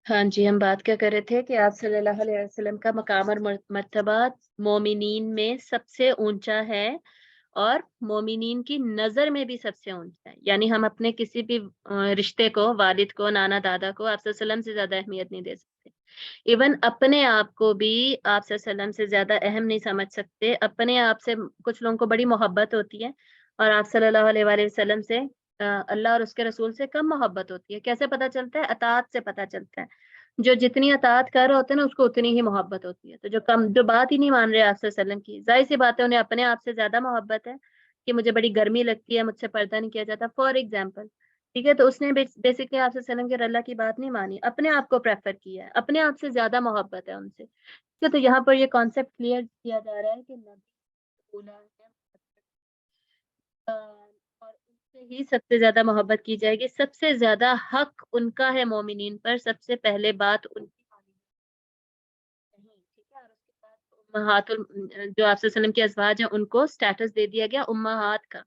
हाँ जी, हम बात क्या कर रहे थे कि आप सल्लल्लाहु अलैहि वसल्लम का मकाम और मर्तबा मोमिनीन में सबसे ऊंचा है और मोमिनीन की नजर में भी सबसे ऊंचा है। यानी हम अपने किसी भी रिश्ते को, वालिद को, नाना दादा को आप सल्लम से ज्यादा अहमियत नहीं दे सकते। इवन अपने आप को भी आप सल्लम से ज्यादा अहम नहीं समझ सकते। अपने आप से कुछ लोगों को बड़ी मोहब्बत होती है और आप सल्लल्लाहु अलैहि वसल्लम से अल्लाह और उसके रसूल से कम मोहब्बत होती है। कैसे पता चलता है? अतात से पता चलता है। जो जितनी अतात कर रहे होते हैं ना, उसको उतनी ही मोहब्बत होती है। तो जो बात ही नहीं मान रहे आप सल्लम की, जाहिर सी बात है उन्हें अपने आप से ज्यादा मोहब्बत है कि मुझे बड़ी गर्मी लगती है, मुझसे पर्दा नहीं किया जाता, फॉर एग्जाम्पल। ठीक है, तो उसने बेसिकली आपसे सल्लम के अल्लाह की बात नहीं मानी, अपने आप को प्रेफर किया है, अपने आप से ज्यादा मोहब्बत है उनसे। ठीक है, तो यहाँ पर ये कॉन्सेप्ट क्लियर किया जा रहा है कि नबी उला है, और उनसे ही सबसे ज्यादा मोहब्बत की जाएगी। सबसे ज्यादा हक उनका है मोमिनीन पर, सबसे पहले बात उनकी मानी नहीं। ठीक है, और उसके बाद उम्महातुल जो आप वसल्लम के अज़वाज हैं उनको स्टेटस दे दिया गया उम्महात का,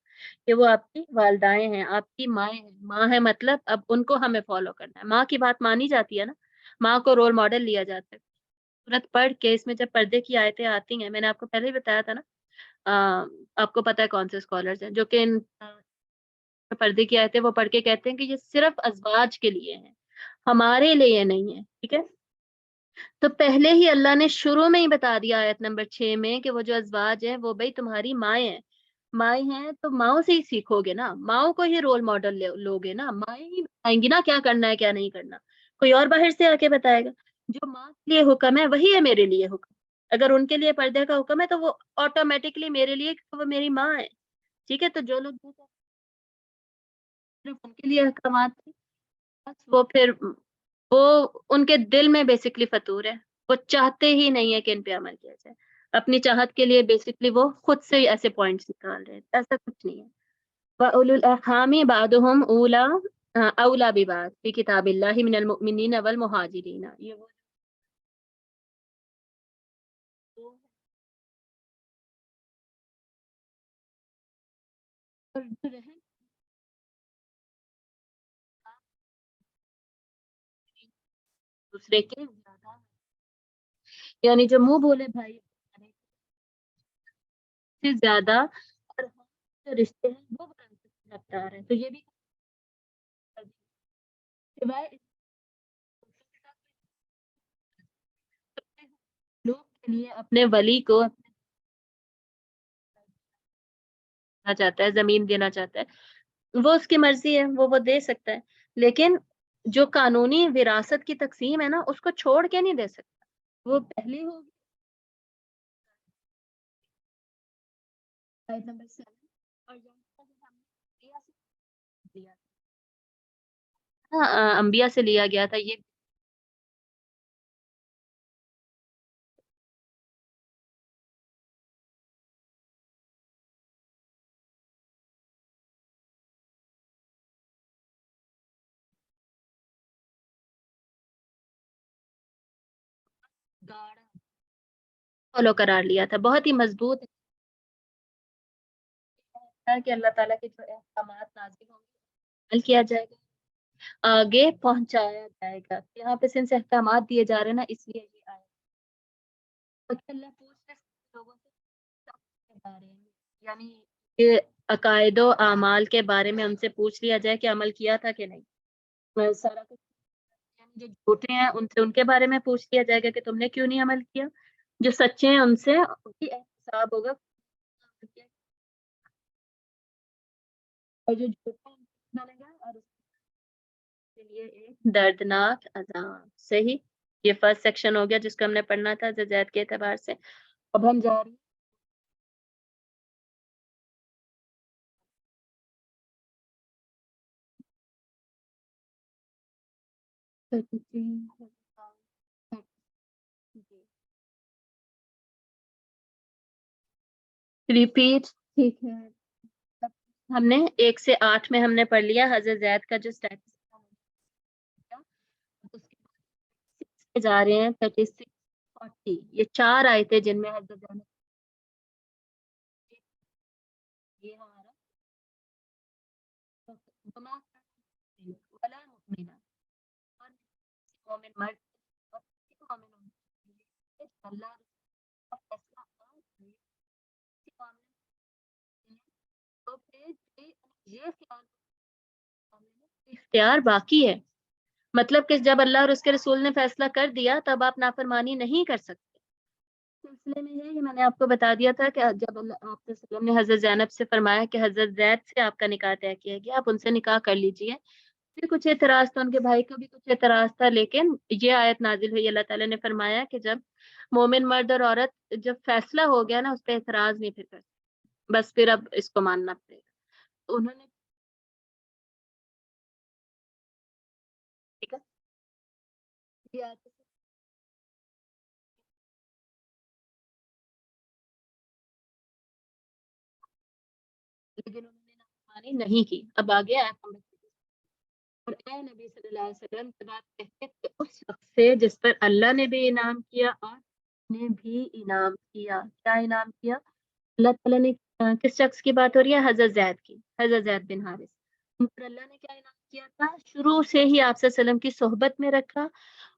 कि वो आपकी वालदाएं हैं, आपकी माएँ हैं। माँ है मतलब अब उनको हमें फॉलो करना है। माँ की बात मानी जाती है ना, माँ को रोल मॉडल लिया जाता है। सूरत पढ़ के इसमें जब पर्दे की आयतें आती हैं, मैंने आपको पहले ही बताया था ना, आपको पता है कौन से स्कॉलर्स हैं जो कि इन पर्दे की आयतें वो पढ़ के कहते हैं कि ये सिर्फ अजवाज के लिए है, हमारे लिए नहीं है। ठीक है, तो पहले ही अल्लाह ने शुरू में ही बता दिया आयत नंबर 6 में कि वो जो अजवाज है वो भाई तुम्हारी माएँ हैं। माएँ हैं तो माओ से ही सीखोगे ना, माओ को ही रोल मॉडल लोगे ना, माएँ ही बताएंगी ना क्या करना है क्या नहीं करना। कोई और बाहर से आके बताएगा? जो माँ के लिए हुक्म है वही है मेरे लिए हुक्म। अगर उनके लिए पर्दे का हुक्म है तो वो ऑटोमेटिकली मेरे लिए, क्योंकि वो मेरी माँ है। ठीक है, तो जो लोग सिर्फ उनके लिए अहकामात थे, बस वो फिर वो उनके दिल में बेसिकली फतूर है। वो चाहते ही नहीं है कि इन पे अमल किया जाए। अपनी चाहत के लिए बेसिकली वो खुद से ही ऐसे पॉइंट्स निकाल रहे हैं, ऐसा कुछ नहीं है। व उलुल अरहामी बादुहुम औला औला बिबाद फी किताबिल्लाहि मिनल मुमिनीन वल मुहाजिरीन। ये वो जो रहन दूसरे के ज्यादा, यानी जो मुंह बोले भाई से ज्यादा, और हम जो रिश्ते हैं वो बनाने से रफ्तार है। तो ये भी सिवाय लोग के लिए अपने वली को देना चाहता है, जमीन देना चाहता है, वो उसकी मर्जी है, वो दे सकता है। लेकिन जो कानूनी विरासत की तकसीम है ना, उसको छोड़ के नहीं दे सकता। वो पहले होगी। आयत नंबर 7, और यहाँ पर जो हमने अंबिया से लिया था, अंबिया से लिया गया था ये गाढ़ा फॉलो करार लिया था, बहुत ही मजबूत है कि अल्लाह ताला के जो अहकामात नाज़िल होंगे अमल किया जाएगा, आगे पहुंचाया जाएगा। यहाँ पे सिंस अहकामात दिए जा रहे हैं ना, इसलिए ये आया। क्योंकि अल्लाह पूछ रहे हैं लोगों से सब के बारे में, यानी ये अकायदो आमाल के बारे में उनसे पूछ लिया जाए कि अमल किया था कि नहीं। सारा कुछ, यानी जो झूठे हैं उनसे उनके बारे में पूछ लिया जाएगा कि तुमने क्यों नहीं अमल किया। जो सच्चे हैं उनसे भी हिसाब होगा। और जो झूठे हैं उनसे डालेगा, और उसके लिए एक दर्दनाक अजाब। सही, ये फर्स्ट सेक्शन हो गया जिसको हमने पढ़ना था जजात के एतबार से। अब हम जा रहे हैं रिपीट। ठीक है, अब हमने 1 से 8 में हमने पढ़ लिया हजरत जैद का जो स्टेटस था। उसके बाद जा रहे हैं 36 40, ये 4 आयतें जिनमें हजरत जैद ने, ये हमारा वमा वला मुमिना, और मोमिन मर्द इख्तियार बाकी है। मतलब कि जब अल्लाह और उसके रसूल ने फैसला कर दिया तब आप नाफरमानी नहीं कर सकते। सिलसिले में है, ये मैंने आपको बता दिया था कि जब आपके वसल्लम ने हजरत जैनब से फरमाया कि हजरत जैद से आपका निकाह तय किया गया, आप उनसे निकाह कर लीजिए। फिर कुछ एतराज था, उनके भाई का भी कुछ एतराज था, लेकिन ये आयत नाजिल हुई, अल्लाह ताला ने फरमाया कि जब मोमिन मर्द और औरत जब फैसला हो गया ना, उस पर एतराज नहीं फिर कर, बस फिर अब इसको मानना पड़ेगा। तो उन्होंने, ठीक है, ये आयत, लेकिन उन्होंने नाफरमानी नहीं की। अब आगे आयत नंबर, और ए नबी सल्लल्लाहु अलैहि वसल्लम के बाद कहते कि उस शख्स से जिस पर अल्लाह ने भी इनाम किया और ने भी इनाम किया। क्या इनाम किया? अल्लाह ताला ने, किस शख्स की बात हो रही है? हजरत जैद की, हजरत जैद बिन हारिस। उन पर अल्लाह ने क्या इनाम किया था? शुरू से ही आप सल्लम की सोहबत में रखा,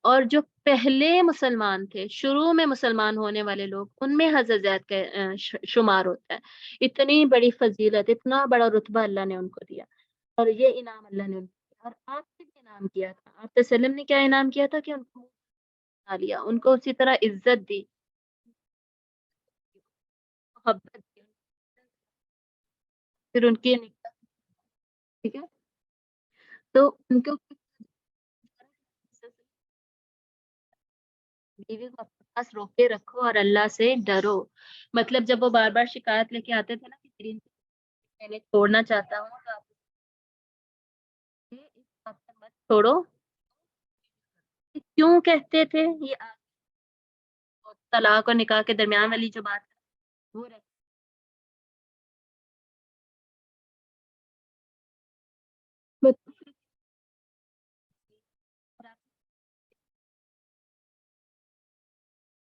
और जो पहले मुसलमान थे, शुरू में मुसलमान होने वाले लोग, उनमें हजरत जैद का शुमार होता है। इतनी बड़ी फजीलत, इतना बड़ा रुतबा अल्लाह ने उनको दिया, और ये इनाम अल्लाह ने उनको दिया। और आपसे भी इनाम किया था, आप सल्लम ने क्या इनाम किया था कि उनको बना लिया, उनको उसी तरह इज्जत दी, मोहब्बत दी, फिर उनकी निकाह, ठीक है। तो उनको, बीवी को अपने पास रोके रखो और अल्लाह से डरो। मतलब जब वो बार बार शिकायत लेके आते थे ना कि मेरी मैंने छोड़ना चाहता हूँ, तो आप इस बात पर मत छोड़ो। क्यों कहते थे ये? तलाक और निकाह के दरमियान वाली जो बात है वो रहती है।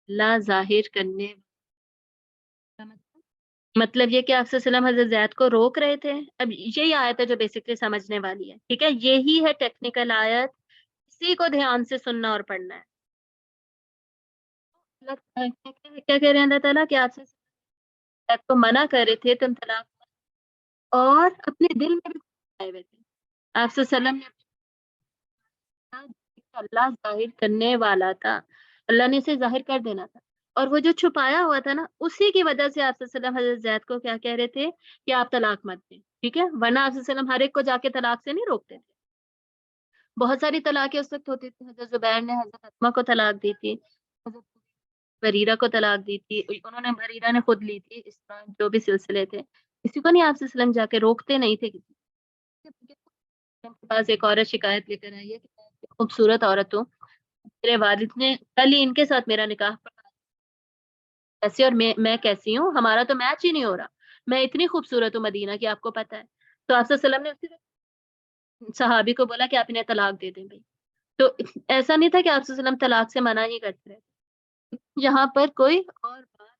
अल्लाह जाहिर करने का मतलब ये कि आप सल्लम हजरत जैद को रोक रहे थे। अब यही आयत है जो बेसिकली समझने वाली है, ठीक है, यही है टेक्निकल आयत, इसी को ध्यान से सुनना और पढ़ना है। क्या कह रहे हैं अल्लाह ताला कि आपसे जैद को मना कर रहे थे तुम तलाक, और अपने दिल में भी आए हुए थे। आप सल्लम ने अपना, अल्लाह जाहिर करने वाला था, अल्लाह ने इसे जाहिर कर देना था, और वो जो छुपाया हुआ था ना, उसी की वजह से आप सल्लम हजरत जैद को क्या कह रहे थे कि आप तलाक मत दें, ठीक है, वरना आप सल्लम हर एक को जाके तलाक से नहीं रोकते थे। बहुत सारी तलाकें उस वक्त होती थी। हजरत जुबैर ने हजरत अस्मा को तलाक दी थी, हजरत बरीरा को तलाक दी थी, उन्होंने, बरीरा ने खुद ली थी, इस तरह जो भी सिलसिले थे, किसी को नहीं आप सल्लम जाके रोकते नहीं थे किसी के पास। एक औरत शिकायत लेकर आई है कि मैं खूबसूरत औरत हूँ, मेरे वालिद ने कल ही इनके साथ मेरा निकाह पढ़ा, कैसे, और मैं कैसी हूँ, हमारा तो मैच ही नहीं हो रहा, मैं इतनी खूबसूरत हूँ मदीना की, आपको पता है। तो आप सल्लम ने उसी सहाबी को बोला कि आप इन्हें तलाक दे दें भाई। तो ऐसा नहीं था कि आप सल्लम तलाक से मना ही करते रहे, यहाँ पर कोई और बात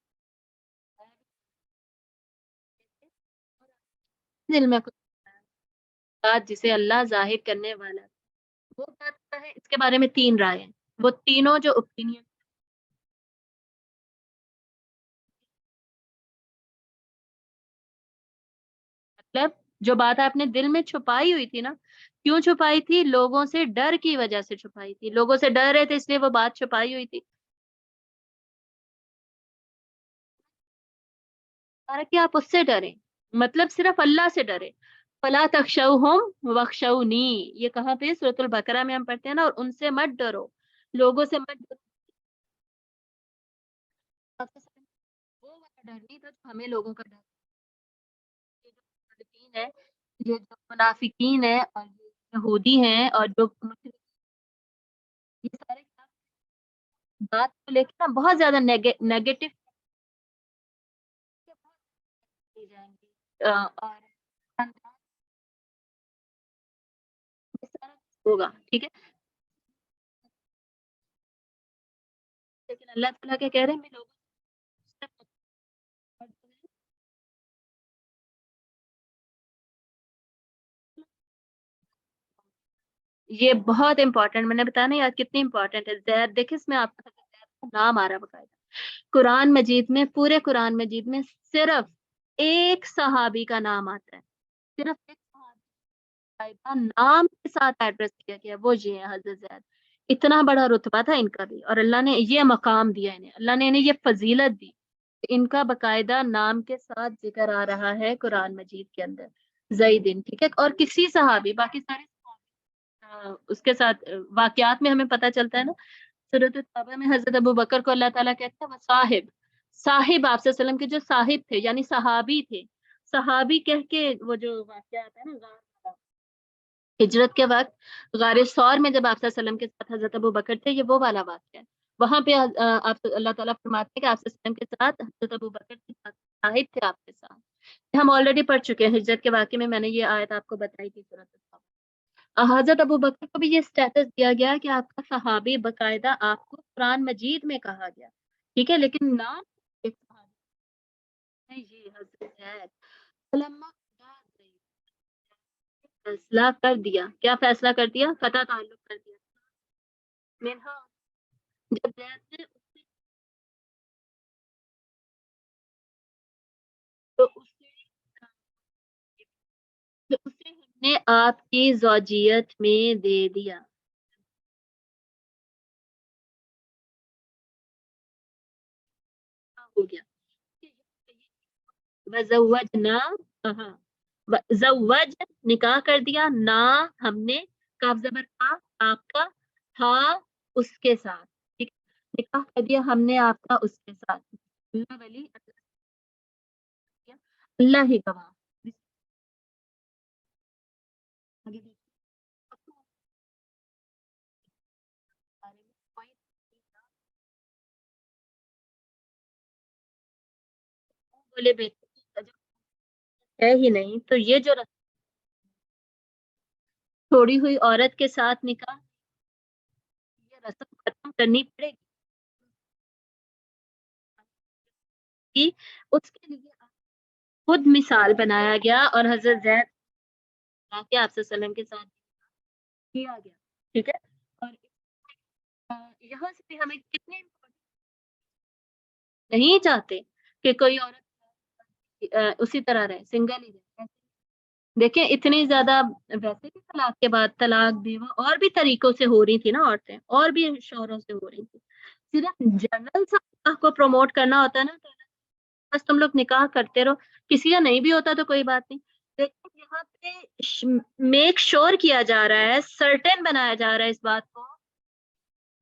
है, दिल में कुछ बात जिसे अल्लाह जाहिर करने वाला है। वो बात क्या है, इसके बारे में तीन राय हैं, वो तीनों जो ओपिनियन, मतलब जो बात आपने दिल में छुपाई हुई थी ना, क्यों छुपाई थी? लोगों से डर की वजह से छुपाई थी, लोगों से डर रहे थे इसलिए वो बात छुपाई हुई थी। और कि आप उससे डरे, मतलब सिर्फ अल्लाह से डरे। फला तखशौहुम वखशौनी, ये कहाँ पे? सूरतुल बकरा में हम पढ़ते हैं ना, और उनसे मत डरो, लोगों से मत डरो। आपसे वो वाला डर नहीं था जो हमें लोगों का डर, ये जो मुनाफिकीन है, ये जो मुनाफिकीन है, और ये यहूदी हैं, और जो मुशरिक, ये सारे बात को लेकर ना बहुत ज्यादा नेगेटिव की जाएंगी, और इस तरह होगा, ठीक है। लेकिन अल्लाह ताला क्या कह रहे हैं, मैं लोगों से, ये बहुत इंपॉर्टेंट, मैंने बताया ना यार कितनी इंपॉर्टेंट है जैद। देखिए इसमें आपका जैद का नाम आ रहा है बकायदा कुरान मजीद में, पूरे कुरान मजीद में सिर्फ एक सहाबी का नाम आता है, सिर्फ एक सहाबी। नाम के साथ एड्रेस किया गया, वो ये है हजरत ज़ैद। इतना बड़ा रुतबा था इनका भी, और अल्लाह ने ये मकाम दिया इन्हें, अल्लाह ने इन्हें ये फजीलत दी। इनका बकायदा नाम के साथ जिक्र आ रहा है कुरान मजीद के अंदर, ज़ैदिन, ठीक है। और किसी सहाबी, बाकी सारे उसके साथ वाकयात में हमें पता चलता है ना, सूरत तौबा में हजरत अबू बकर को अल्लाह ताला कहता है वो साहिब, साहिब आप सल्लल्लाहु अलैहि वसल्लम के जो साहिब थे, यानी सहाबी थे। सहाबी कह के वो जो वाकया आता है ना, हिजरत के वक्त गारे सौर में जब आप सल्लल्लाहु अलैहि वसल्लम के साथ हजरत अबू बकर थे, ये वो वाला वाकया है। वहां पे आप अल्लाह ताला फरमाते हैं कि आप सल्लल्लाहु अलैहि वसल्लम के साथ हजरत अबू बकर के साथ साहिब थे आपके साथ। हम ऑलरेडी पढ़ चुके हैं हिजरत के वाकये में, मैंने ये आयत आपको बताई थी सूरत हजरत अबू बकर को भी ये स्टेटस दिया गया कि आपका सहाबी, बकायदा आपको कुरान मजीद में कहा गया, ठीक है। लेकिन नाम एक सहाबी नहीं, ये हजरत है। फलम्मा फैसला कर दिया, क्या फैसला कर दिया? कता ताल्लुक कर दिया मिनहा, जब जैद ने उससे, तो उसे तो उसे हमने आपकी ज़ौजियत में दे दिया, हो गया। वज़व्वजना, हाँ, जवज निकाह कर दिया, ना हमने, काफ जबर का, आपका, हाँ उसके साथ, ठीक है? निकाह कर दिया हमने आपका उसके साथ। अल्लाह वली, अल्लाह ही गवाह। आगे देखिए, अपने बारे में कोई बोले बेटे है ही नहीं, तो ये जो छोड़ी हुई औरत के साथ निकाह, ये रस्म खत्म करनी पड़ेगी कि उसके लिए खुद मिसाल बनाया गया, और हजरत जैद के आप वसल्लम के साथ किया गया, ठीक है। और यहाँ से भी हमें कितने नहीं चाहते कि कोई औरत उसी तरह रहे, सिंगल ही रहे। देखिए इतनी ज्यादा, वैसे भी तलाक के बाद तलाक बेवा और भी तरीकों से हो रही थी ना, औरतें और भी शोहरों से हो रही थी। सिर्फ जनरल सा निकाह को प्रमोट करना होता है ना, तो बस तुम लोग निकाह करते रहो, किसी का नहीं भी होता तो कोई बात नहीं। लेकिन यहाँ पे मेक श्योर किया जा रहा है, सर्टेन बनाया जा रहा है इस बात को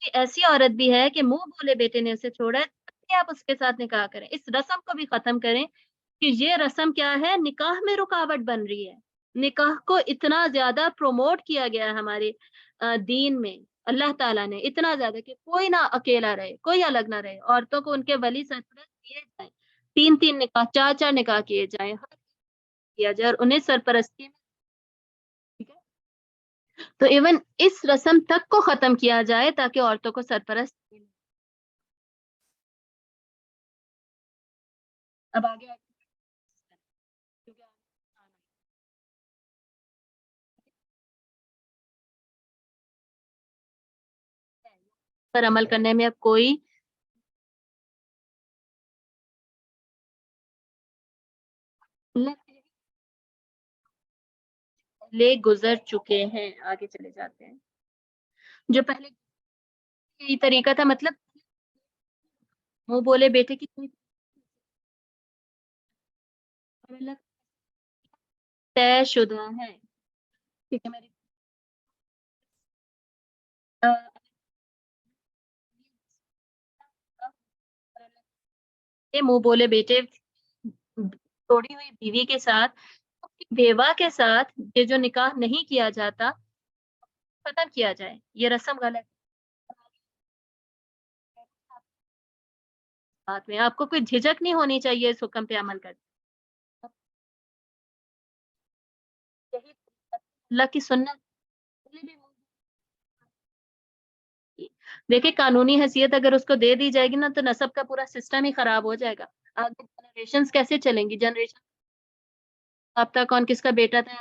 कि ऐसी औरत भी है कि मुंह बोले बेटे ने उसे छोड़ा है, तभी आप उसके साथ निकाह करें, इस रस्म को भी खत्म करें कि ये रस्म क्या है, निकाह में रुकावट बन रही है। निकाह को इतना ज्यादा प्रमोट किया गया है हमारे दीन में, अल्लाह ताला ने इतना ज्यादा कि कोई ना अकेला रहे, कोई अलग ना रहे, औरतों को उनके वली सरपरस्त किए जाए, तीन तीन निकाह, चार चार निकाह किए जाए, हर किया जाए, और उन्हें सरपरस्ती में, ठीक है। तो इवन इस रस्म तक को खत्म किया जाए ताकि औरतों को सरपरस्त मिले। अब आगे क्योंकि पर अमल करने में अब कोई ले गुजर चुके हैं, आगे चले जाते हैं। जो पहले यही तरीका था, मतलब मुंह बोले बेटे की कोई अलग तयशुदा है, ठीक है। मेरी अ, ये मुंह बोले बेटे तोड़ी हुई बीवी के साथ, उसकी बेवा के साथ ये जो निकाह नहीं किया जाता, खत्म किया जाए, ये रस्म गलत है। बात में आपको कोई झिझक नहीं होनी चाहिए इस हुक्म पे अमल करते, यही अल्लाह की सुन्नत। देखिए कानूनी हैसियत अगर उसको दे दी जाएगी ना, तो नस्ब का पूरा सिस्टम ही खराब हो जाएगा। आगे जनरेशन कैसे चलेंगी, जनरेशन अब तक कौन किसका बेटा था,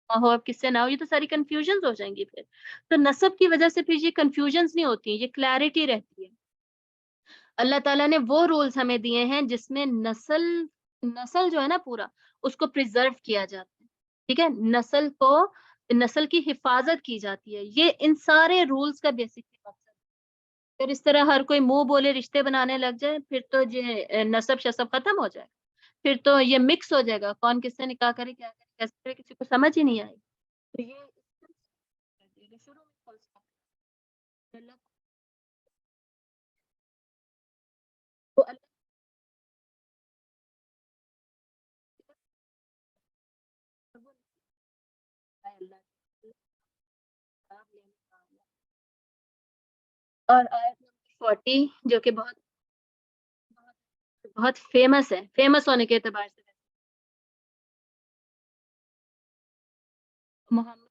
आप हो अब किससे ना हो, ये तो सारी कंफ्यूजन हो जाएंगी फिर। तो नस्ब की वजह से फिर ये कंफ्यूजन नहीं होती, ये क्लैरिटी रहती है। अल्लाह ताला ने वो रूल्स हमें दिए हैं जिसमें नस्ल नस्ल जो है ना पूरा, उसको प्रिजर्व किया जाता है, ठीक है। नस्ल को نسل کی حفاظت کی جاتی ہے. یہ ان سارے رولز کا بیسک مقصد. پھر اس طرح ہر کوئی منہ بولے رشتے بنانے لگ جائے پھر تو یہ نسب شسب ختم ہو جائے. پھر تو یہ مکس ہو جائے گا, کون کس سے نکاح کرے, کیا کرے, کیسے کرے, کسی کو سمجھ ہی نہیں آئے. تو یہ شروع میں اللہ کو اور آیت نمبر 40 جو کہ بہت بہت فیمس ہے, فیمس ہونے کے اعتبار سے محمد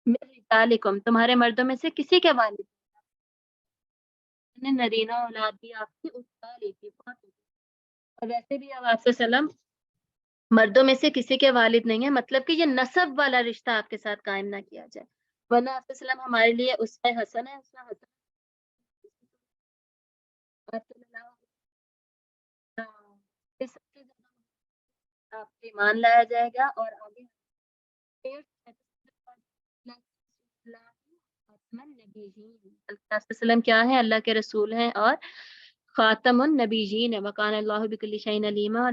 من رجالکم, تمہارے مردوں میں سے کسی کے والد نے نرینہ اولاد بھی آپ کی اٹھا لی تھی. اور ویسے بھی اب آپ سے سلام مردوں میں سے کسی کے والد نہیں ہے, مطلب کہ یہ نسب والا رشتہ آپ کے ساتھ قائم نہ کیا جائے, ورنہ آپ سے سلام ہمارے لیے اسوہ حسن ہے. اسوہ حسن سب سے زیادہ آپ پہ ایمان لایا جائے گا. اور آگے وسلم کیا ہے, اللہ کے رسول ہیں اور خاتم النبیین ہے. وکان اللہ بکل شیء علیما. اور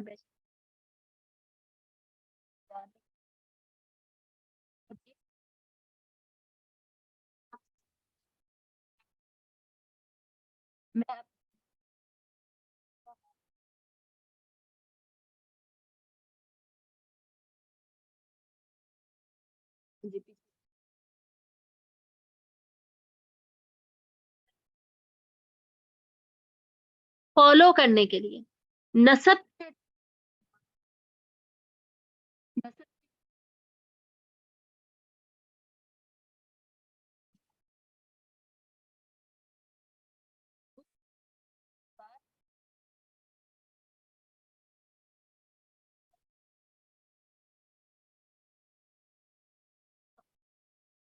میں فالو کرنے کے لیے نسب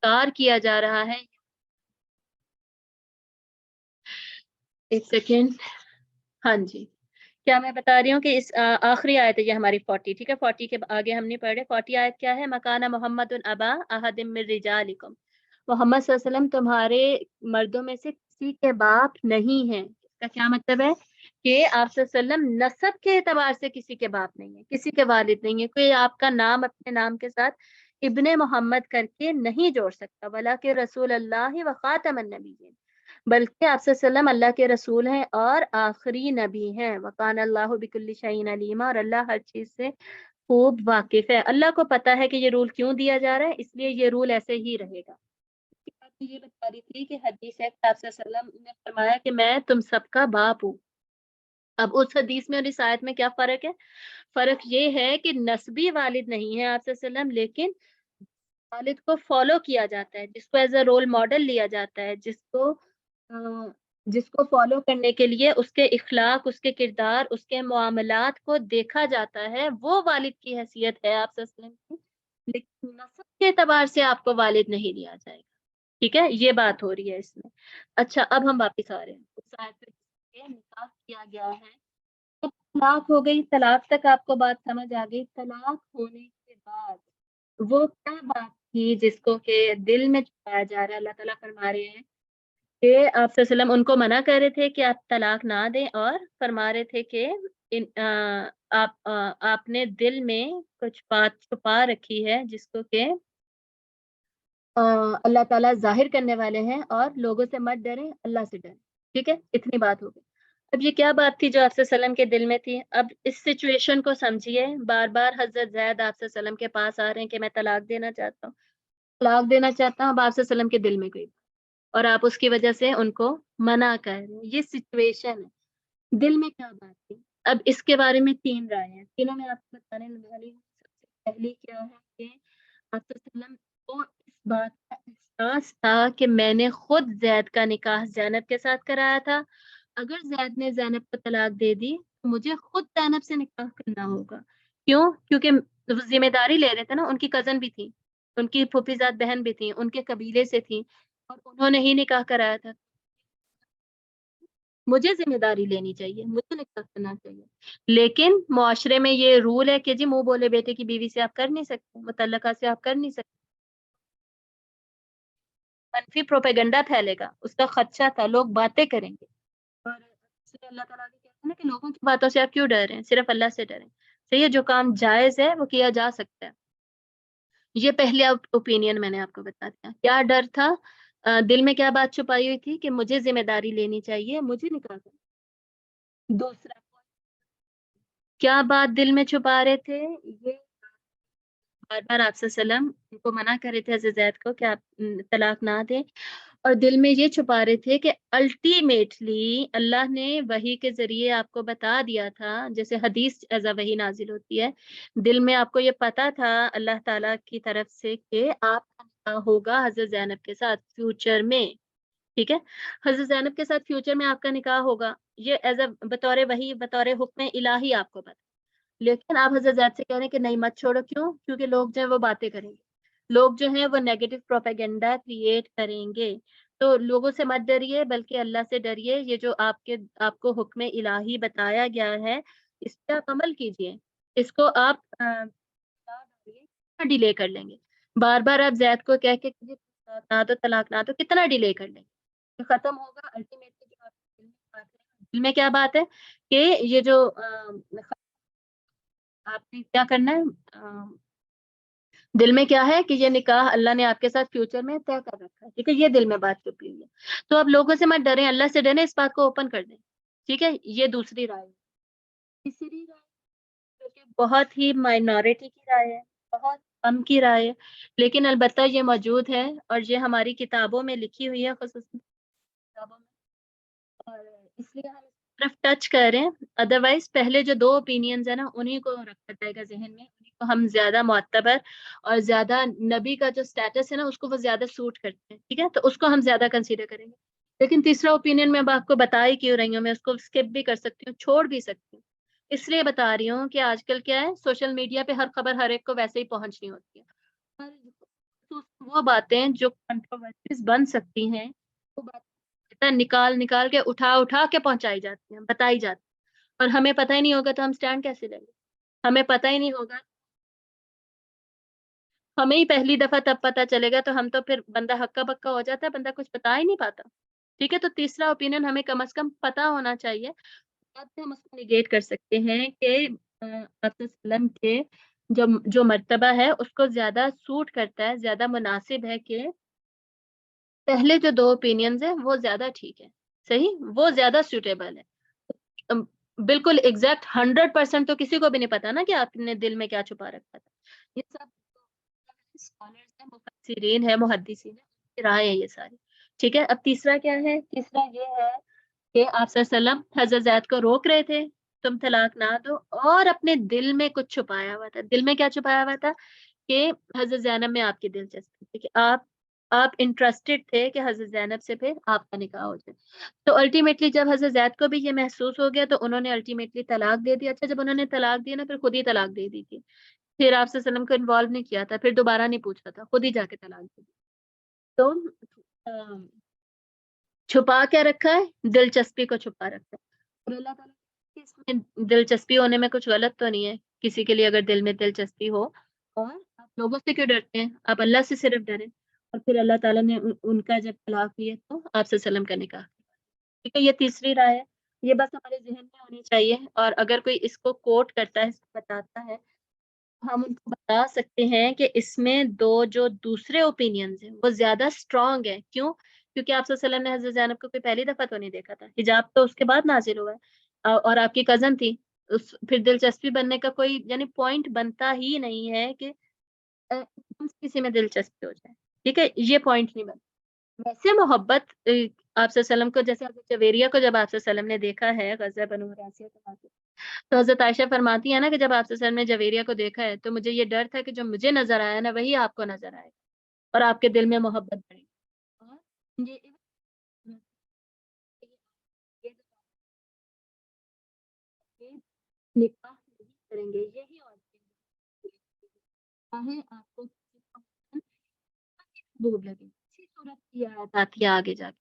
کار کیا جا رہا ہے. ایک سیکنڈ, ہاں جی, کیا میں بتا رہی ہوں کہ اس آخری آیت ہے یہ ہماری 40, ٹھیک ہے. 40 کے آگے ہم نہیں پڑھ رہے. 40 آیت کیا ہے, مکانہ محمد ابا احد من رجالکم, محمد صلی اللہ علیہ وسلم تمہارے مردوں میں سے کسی کے باپ نہیں ہیں. اس کا کیا مطلب ہے کہ آپ صلی اللہ علیہ وسلم نسب کے اعتبار سے کسی کے باپ نہیں ہے, کسی کے والد نہیں ہے. کوئی آپ کا نام اپنے نام کے ساتھ ابن محمد کر کے نہیں جوڑ سکتا. ولیکن رسول اللہ و خاتم النبیین, بلکہ آپ صلی اللہ علیہ وسلم اللہ کے رسول ہیں اور آخری نبی ہیں. وقان اللہ بکل شیء علیما, اور اللہ ہر چیز سے خوب واقف ہے. اللہ کو پتا ہے کہ یہ رول کیوں دیا جا رہا ہے, اس لیے یہ رول ایسے ہی رہے گا. یہ بتا رہی تھی کہ حدیث ہے کہ آپ صلی اللہ علیہ وسلم نے فرمایا کہ میں تم سب کا باپ ہوں. اب اس حدیث میں اور اس آیت میں کیا فرق ہے؟ فرق یہ ہے کہ نسبی والد نہیں ہے آپ صلی اللہ علیہ وسلم, لیکن والد کو فالو کیا جاتا ہے, جس کو ایز اے رول ماڈل لیا جاتا ہے, جس کو فالو کرنے کے لیے اس کے اخلاق, اس کے کردار, اس کے معاملات کو دیکھا جاتا ہے, وہ والد کی حیثیت ہے آپ صلی اللہ علیہ وسلم کی. لیکن نسب کے اعتبار سے آپ کو والد نہیں لیا جائے گا. ٹھیک ہے, یہ بات ہو رہی ہے اس میں. اچھا, اب ہم واپس آ رہے ہیں اس آیت پہ کہ نکاح کیا گیا ہے تو طلاق ہو گئی. طلاق تک آپ کو بات سمجھ آ گئی. طلاق ہونے کے بعد وہ کیا بات تھی جس کو کہ دل میں چھپایا جا رہا ہے. اللہ تعالیٰ فرما رہے ہیں کہ آپ صلی اللہ علیہ وسلم ان کو منع کر رہے تھے کہ آپ طلاق نہ دیں, اور فرما رہے تھے کہ آپ نے دل میں کچھ بات چھپا رکھی ہے جس کو کہ اللہ تعالیٰ ظاہر کرنے والے ہیں, اور لوگوں سے مت ڈریں, اللہ سے ڈریں. ٹھیک ہے, اتنی بات ہو گئی. اب یہ کیا بات تھی جو آپ صلی اللہ علیہ وسلم کے دل میں تھی؟ اب اس سچویشن کو سمجھیے. بار بار حضرت زید آپ صلی اللہ علیہ وسلم کے پاس آ رہے ہیں کہ میں طلاق دینا چاہتا ہوں, طلاق دینا چاہتا ہوں. اب آپ صلی اللہ علیہ وسلم کے دل میں کوئی, اور آپ اس کی وجہ سے ان کو منع کر رہے ہیں. یہ سچویشن ہے, دل میں کیا بات تھی. اب اس کے بارے میں 3 رائے ہیں, تینوں میں آپ کو بتانے والی ہوں. سب سے پہلی کیا ہے کہ آپ صلی اللہ علیہ وسلم کو اس بات کا احساس تھا کہ میں نے خود زید کا نکاح زینب کے ساتھ کرایا تھا. اگر زید نے زینب کو طلاق دے دی تو مجھے خود زینب سے نکاح کرنا ہوگا. کیوں؟ کیونکہ وہ ذمہ داری لے رہے تھے نا, ان کی کزن بھی تھی, ان کی پھوپھی زاد بہن بھی تھی, ان کے قبیلے سے تھی, اور انہوں نے ہی نکاح کرایا تھا. مجھے ذمہ داری لینی چاہیے، مجھے نکاح کرنا چاہیے. لیکن معاشرے میں یہ رول ہے کہ جی منہ بولے بیٹے کی بیوی سے آپ کر نہیں سکتے، متعلقہ سے آپ کر نہیں سکتے. منفی پروپیگنڈا پھیلے گا، اس کا خدشہ تھا، لوگ باتیں کریں گے. اور اس لیے اللہ تعالیٰ کہتے ہیں نا کہ لوگوں کی باتوں سے آپ کیوں ڈر رہے ہیں، صرف اللہ سے ڈریں. صحیح ہے، جو کام جائز ہے وہ کیا جا سکتا ہے. یہ پہلے اوپینین میں نے آپ کو بتا دیا. کیا ڈر تھا، دل میں کیا بات چھپائی ہوئی تھی کہ مجھے ذمہ داری لینی چاہیے، مجھے نکاح کرنا. دوسرا کیا بات دل میں چھپا رہے تھے، یہ بار بار آپ صلی اللہ علیہ وسلم ان کو منع کر رہے تھے حضرت زید کو کہ آپ طلاق نہ دیں. اور دل میں یہ چھپا رہے تھے کہ الٹیمیٹلی اللہ نے وحی کے ذریعے آپ کو بتا دیا تھا، جیسے حدیث ایزا وحی نازل ہوتی ہے. دل میں آپ کو یہ پتا تھا اللہ تعالیٰ کی طرف سے کہ آپ کا نکاح ہوگا حضرت زینب کے ساتھ فیوچر میں. ٹھیک ہے، حضرت زینب کے ساتھ فیوچر میں آپ کا نکاح ہوگا، یہ ایز اے بطور وحی بطور حکم الہی آپ کو پتا. لیکن آپ حضرت زید سے کہہ رہے ہیں کہ نہیں مت چھوڑو. کیوں؟ کیونکہ لوگ جو ہیں وہ باتیں کریں گے، لوگ جو ہیں وہ نیگیٹو پروپیگنڈا کریٹ کریں گے. تو لوگوں سے مت ڈریے بلکہ اللہ سے ڈریے. یہ جو آپ کو حکم الہی بتایا گیا ہے اس پہ آپ عمل کیجیے. اس کو آپ ڈیلے کر لیں گے. بار بار آپ زید کو کہہ کے نہ تو طلاق نہ تو کتنا ڈیلے کر لیں گے، ختم ہوگا الٹیمیٹلی. جو آپ کے دل میں کیا بات ہے کہ یہ جو آپ نے کیا کرنا ہے، دل میں کیا ہے کہ یہ نکاح اللہ نے آپ کے ساتھ فیوچر میں طے کر رکھا ہے. ٹھیک ہے، یہ دل میں بات چھپی ہوئی ہے. تو اب لوگوں سے مت ڈریں، اللہ سے ڈریں، اس بات کو اوپن کر دیں. ٹھیک ہے، یہ دوسری رائے. تیسری رائے جو کہ بہت ہی مائنورٹی کی رائے ہے، بہت کم کی رائے ہے، لیکن البتہ یہ موجود ہے اور یہ ہماری کتابوں میں لکھی ہوئی ہے، خصوصاً کتابوں میں. اور اس لیے ہم طرف ٹچ کر رہے ہیں. ادروائز پہلے جو دو اوپینینز ہیں نا انہیں کو رکھا جائے گا ذہن میں، انہیں کو ہم زیادہ معتبر اور زیادہ نبی کا جو سٹیٹس ہے نا اس کو وہ زیادہ سوٹ کرتے ہیں. ٹھیک ہے، تو اس کو ہم زیادہ کنسیڈر کریں گے. لیکن تیسرا اوپینین میں اب آپ کو بتا ہی کیوں رہی ہوں، میں اس کو اسکپ بھی کر سکتی ہوں، چھوڑ بھی سکتی ہوں. اس لیے بتا رہی ہوں کہ آج کل کیا ہے، سوشل میڈیا پہ ہر خبر ہر ایک کو ویسے ہی پہنچنی ہوتی ہے. وہ باتیں جو کنٹروورسیز بن سکتی ہیں وہ باتیں نکال نکال کے اٹھا کے پہنچائی جاتی ہیں، بتائی جاتی ہیں. اور ہمیں پتہ ہی نہیں ہوگا تو ہم سٹینڈ کیسے لیں گے. ہمیں پتہ ہی نہیں ہوگا، ہمیں ہی پہلی دفعہ تب پتہ چلے گا تو ہم تو پھر بندہ ہکا بکا ہو جاتا ہے، بندہ کچھ بتا ہی نہیں پاتا. ٹھیک ہے، تو تیسرا اوپینین ہمیں کم از کم پتا ہونا چاہیے. بات سے ہم اس کو نگیٹ کر سکتے ہیں کہ آپ وسلم کے جو مرتبہ ہے اس کو زیادہ سوٹ کرتا ہے، زیادہ مناسب ہے کہ پہلے جو دو اوپینینز ہیں وہ زیادہ ٹھیک ہے. صحیح، وہ زیادہ سوٹیبل ہے. بالکل ایگزیکٹ 100% تو کسی کو بھی نہیں پتا نا کہ آپ نے دل میں کیا چھپا رکھا تھا. یہ سب اسکالرز ہیں، مفسرین ہیں، محدثین ہیں، رائے ہیں یہ ساری. ٹھیک ہے، اب تیسرا کیا ہے، تیسرا یہ ہے کہ آپ صلی اللہ علیہ وسلم حضرت زید کو روک رہے تھے تم طلاق نہ دو، اور اپنے دل میں کچھ چھپایا ہوا تھا. دل میں کیا چھپایا ہوا تھا کہ حضرت زینب میں آپ کی دلچسپی تھی، کہ آپ انٹرسٹڈ تھے کہ حضرت زینب سے پھر آپ کا نکاح ہو جائے. تو الٹیمیٹلی جب حضرت زید کو بھی یہ محسوس ہو گیا تو انہوں نے الٹیمیٹلی طلاق دے دی. اچھا، جب انہوں نے طلاق دی نا پھر خود ہی طلاق دے دی تھی، پھر آپ صلی اللہ علیہ وسلم کو انوالو نہیں کیا تھا، پھر دوبارہ نہیں پوچھا تھا، خود ہی جا کے طلاق دے دی. تو چھپا کیا رکھا ہے، دلچسپی کو چھپا رکھا ہے. اور اللہ تعالیٰ کی اس میں دلچسپی ہونے میں کچھ غلط تو نہیں ہے. کسی کے لیے اگر دل میں دلچسپی ہو، اور آپ لوگوں سے کیوں ڈرتے ہیں، آپ اللہ سے صرف ڈریں. اور پھر اللہ تعالیٰ نے ان کا جب طلاق دیا تو آپ صلی اللہ علیہ وسلم کا نکاح. ٹھیک ہے، یہ تیسری رائے ہے. یہ بس ہمارے ذہن میں ہونی چاہیے. اور اگر کوئی اس کو کوٹ کرتا ہے، اس کو بتاتا ہے، ہم ان کو بتا سکتے ہیں کہ اس میں دو جو دوسرے اوپینینز ہیں وہ زیادہ اسٹرانگ ہیں. کیوں؟ کیونکہ آپ صلی اللہ علیہ وسلم نے حضرت زینب کو کوئی پہلی دفعہ تو نہیں دیکھا تھا، حجاب تو اس کے بعد نازل ہوا ہے، اور آپ کی کزن تھی. پھر دلچسپی بننے کا کوئی یعنی پوائنٹ بنتا ہی نہیں ہے کہ کسی میں دلچسپی ہو جائے. ٹھیک ہے، یہ پوائنٹ نہیں بنتا. ویسے محبت آپ صلی اللہ علیہ وسلم کو، جیسے حضرت جویریہ کو جب آپ صلی اللہ علیہ وسلم نے دیکھا ہے غزوہ بنو قریظہ کے بعد، تو حضرت عائشہ فرماتی ہے نا کہ جب آپ صلی اللہ علیہ وسلم نے جویریہ کو دیکھا ہے تو مجھے یہ ڈر تھا کہ جو مجھے نظر آیا نا وہی آپ کو نظر آئے اور آپ کے دل میں محبت بڑھے. اور یہ نکاح نہیں کریں گے یہی اور چاہے آپ کو محبوب لگے. اسی صورت کی آیات آتی ہے آگے جا کے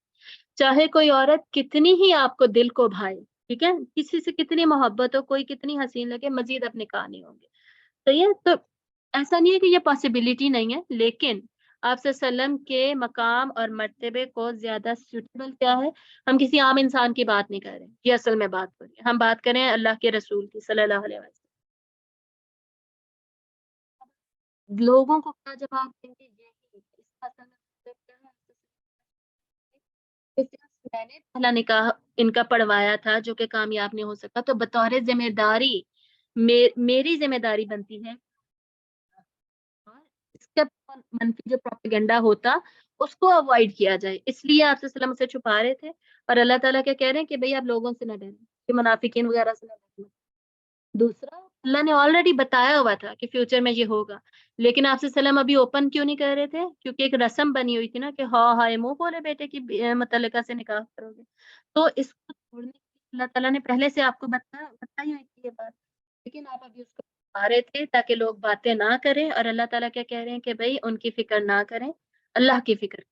चाहे कोई औरत कितनी ही आपको दिल को भाए, ठीक है, किसी से कितनी मोहब्बत हो, कोई कितनी हसीन लगे, मजीद अब निकाह नहीं होंगे। सही है। तो ऐसा नहीं है कि ये पॉसिबिलिटी नहीं है, लेकिन आप सल्लम के मकाम और मर्तबे को ज्यादा सूटेबल क्या है, हम किसी आम इंसान की बात नहीं कर रहे, ये असल में बात हो रही है, हम बात करें अल्लाह के रसूल की सल्लल्लाहु अलैहि वसल्लम। लोगों को क्या जवाब देंगे, यही इसका असल में मतलब क्या है। तो सिर्फ मैंने पहला निकाह इनका पढ़वाया था जो कि कामयाब नहीं हो सका, तो बतौर जिम्मेदारी मेरी जिम्मेदारी बनती है और इसका मनफी जो प्रोपेगेंडा होता उसको अवॉइड किया जाए, इसलिए आप सल्लम से छुपा रहे थे। और अल्लाह ताला क्या कह रहे हैं कि भाई आप लोगों से ना डरें, कि मुनाफिकीन वगैरह से ना डरें। दूसरा, अल्लाह ने ऑलरेडी बताया हुआ था कि फ्यूचर में ये होगा, लेकिन आपसे सलाम अभी ओपन क्यों नहीं कर रहे थे, क्योंकि एक रस्म बनी हुई थी ना कि हाँ हाय मुंह बोले बेटे की मुतल्लिका से निकाह करोगे। तो इसको छोड़ने के लिए अल्लाह ताला ने पहले से आपको बताई हुई थी ये बात, लेकिन आप अभी उसको आ रहे थे ताकि लोग बातें ना करें। और अल्लाह ताला क्या कह रहे हैं कि भाई उनकी फिक्र ना करें, अल्लाह की फिक्र करें।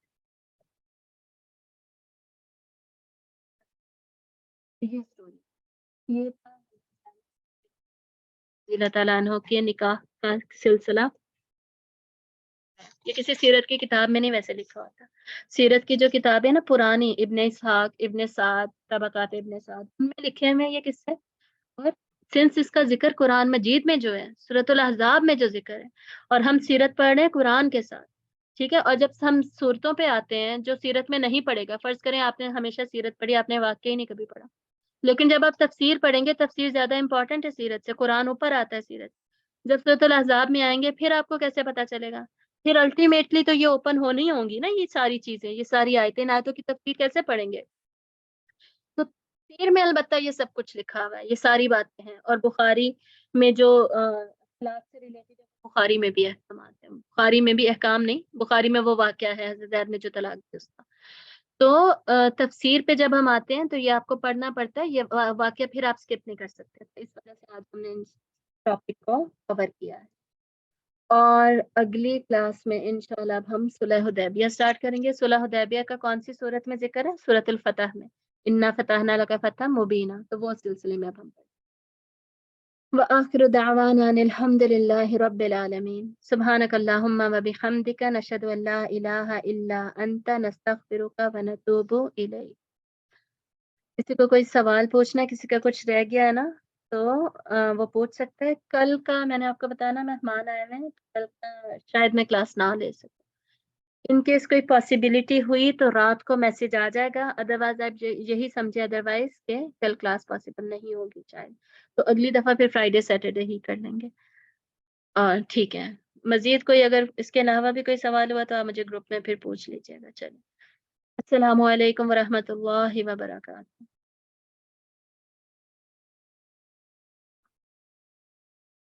ये स्टोरी, ये था अल्लाह ताला अन्हों के निकाह का सिलसिला। ये किसी सीरत की किताब में नहीं वैसे लिखा हुआ था। सीरत की जो किताब है ना पुरानी, इब्ने इसहाक, इब्ने साद, तबकात इब्ने साद, उनमें लिखे हुए हैं ये किस्से। और सिंस इसका जिक्र कुरान मजीद में जो है सूरतुल अहज़ाब में जो जिक्र है, और हम सीरत पढ़ रहे हैं कुरान के साथ, ठीक है। और जब हम सूरतों पे आते हैं जो सीरत में नहीं पढ़ेगा, फर्ज करें आपने हमेशा सीरत पढ़ी, आपने वाकई नहीं कभी पढ़ा, लेकिन जब आप तफसीर पढ़ेंगे, तफसीर ज्यादा इंपॉर्टेंट है सीरत से, कुरान ऊपर आता है सीरत। जब सूरतुल अहज़ाब में आएंगे फिर आपको कैसे पता चलेगा, फिर अल्टीमेटली तो ये ओपन होनी होंगी ना, ये सारी चीजें, ये सारी आयतें, इन आयतों की तफसीर कैसे पढ़ेंगे। तो तफसीर में अलबत्ता ये सब कुछ लिखा हुआ है, ये सारी बातें हैं। और बुखारी में जो अखलाक से रिलेटेड है, बुखारी में भी अहकाम हैं, बुखारी में भी अहकाम नहीं, बुखारी में वो वाकया है हज़रत ज़ैद ने जो तलाक दी उसका। तो तफसीर पे जब हम आते हैं तो ये आपको पढ़ना पड़ता है, ये वाकया फिर आप स्किप नहीं कर सकते, तो इस वजह से आज हमने इस टॉपिक को कवर किया है। और अगली क्लास में इंशाल्लाह अब हम सुलह हुदैबिया स्टार्ट करेंगे। सुलह हुदैबिया का कौन सी सूरत में जिक्र है, सूरतुल फतह में, इन्ना फतहना लका फतह मुबीना, तो वो सिलसिले में अब हम व आखिरु दावाना अनिल हम्दुलिल्लाहि रब्बिल आलमीन, सुब्हानकल्लाहुम्मा व बिहम्दिका नशहदु अन ला इलाहा इल्ला अंता नस्तगफिरुका व नतूबु इलैक। किसी को कोई सवाल पूछना है, किसी का कुछ रह गया है ना, तो वो पूछ सकता है। कल का मैंने आपको बताया ना मेहमान आए हुए हैं, तो कल का शायद मैं क्लास ना ले सकूं। इन केस कोई पॉसिबिलिटी हुई तो रात को मैसेज आ जाएगा, अदरवाइज आप यही समझे अदरवाइज के कल क्लास पॉसिबल नहीं होगी शायद, तो अगली दफा फिर फ्राइडे सैटरडे ही कर लेंगे। और ठीक है, मजीद कोई अगर इसके अलावा भी कोई सवाल हुआ तो आप मुझे ग्रुप में फिर पूछ लीजिएगा। चलिए, अस्सलामु अलैकुम वरहमतुल्लाहि वबरकातुहू।